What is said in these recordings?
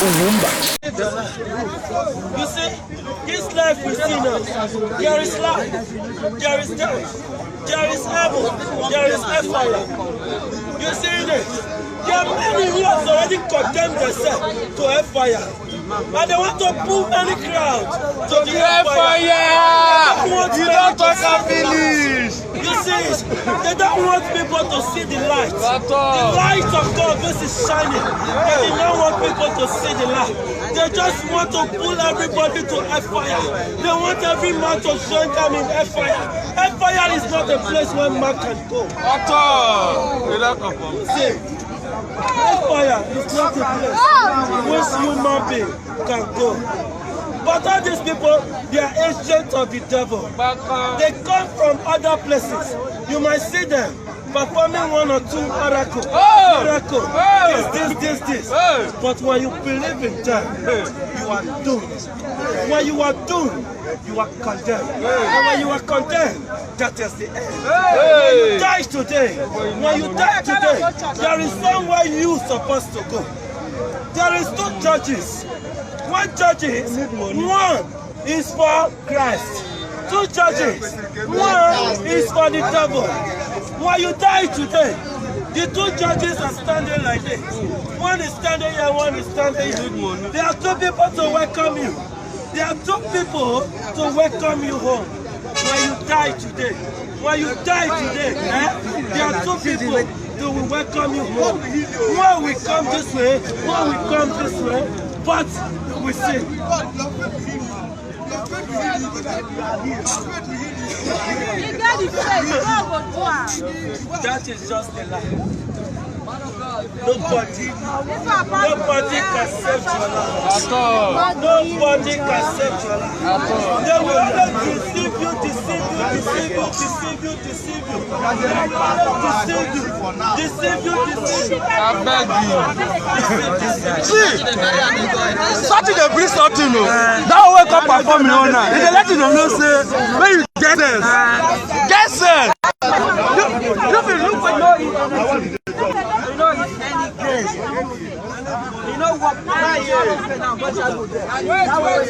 UGWUMBA. You see, this life we see now, there is life, there is death, there is heaven, there is hellfire. You see this? There are many who have already condemned themselves to hellfire. And they want to pull any crowd to the hellfire. You don't talk and finish. You see, they don't want people to see the light. The light of God, this is shining. They do not want people to see the light. They just want to pull everybody to hellfire. They want every man to join them in hellfire. Hellfire is not a place where man can go. You see, hellfire is not a place where human being can go. But all these people, they are agents of the devil. They come from other places. You might see them performing one or two miracles. This. But when you believe in them, you are doomed. When you are doomed, you are condemned. And when you are condemned, that is the end. When you die today, there is somewhere you are supposed to go. There is two judges. One judges, one is for Christ. Two judges, one is for the devil. When you die today, the two judges are standing like this. One is standing here, one is standing here. There are two people to welcome you. There are two people to welcome you home. When you die today, there are two people that will welcome you home. One will come this way, one will come this way. But we see. That is just a lie. Nobody can save your life. Nobody can save your life. They will always deceive you. I beg you. See, something they bring something. That will wake up performing now. If they let you know, say, when you get this, guess it. You look for no. You know what? Wait.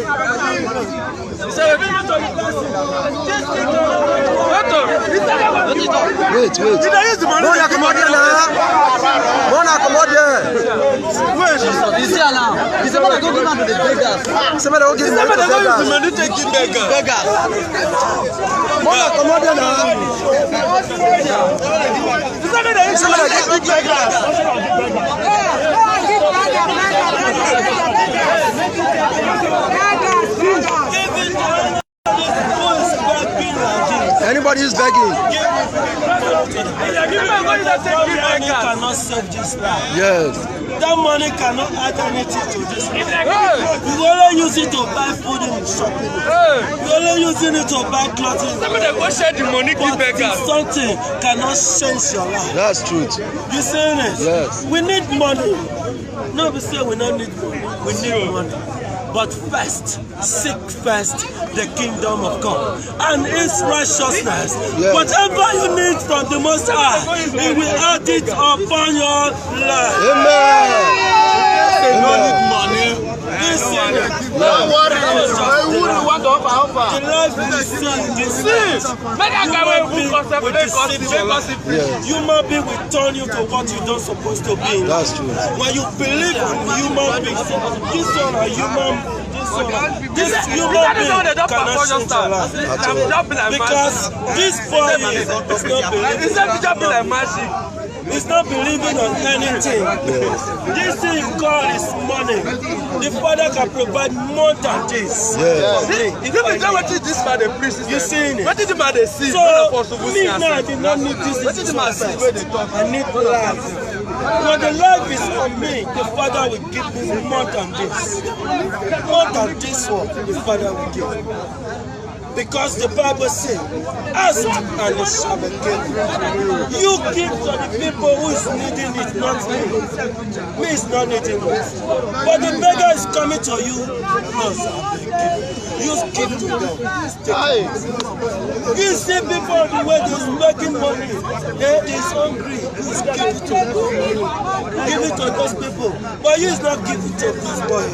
Anybody is begging. Money cannot save this life. Yes. That money cannot add anything to this life. You only use it to buy food in shopping. You only using it to buy clothing. But something cannot change your life. That's truth. You saying it? Yes. We need money. No, we say we don't need money. We need money. But first, seek first the kingdom of God and His righteousness. Yes. Whatever you need from the Most High, He will add it upon your life. Amen. You don't need money. Don't worry. The life we see. Human being will turn you to what you don't supposed to be. That's true. When you believe in human beings, this one are human. This human being cannot change your life. Because this boy is not believing. It's not believing on anything. This thing called is money. The Father can provide more than this. You see it? So, me now, I did not need this. I need life. When the life is on me, the Father will give me more than this. More than this one, the Father will give. Because the Bible says, ask and it shall be given. You give to the people who is needing it, not me. Me is not needing it. But the beggar is coming to you, you give to them. You see people on the way they're making money, they is hungry, you give it to them. Give it to those people. But you is not giving to this boy.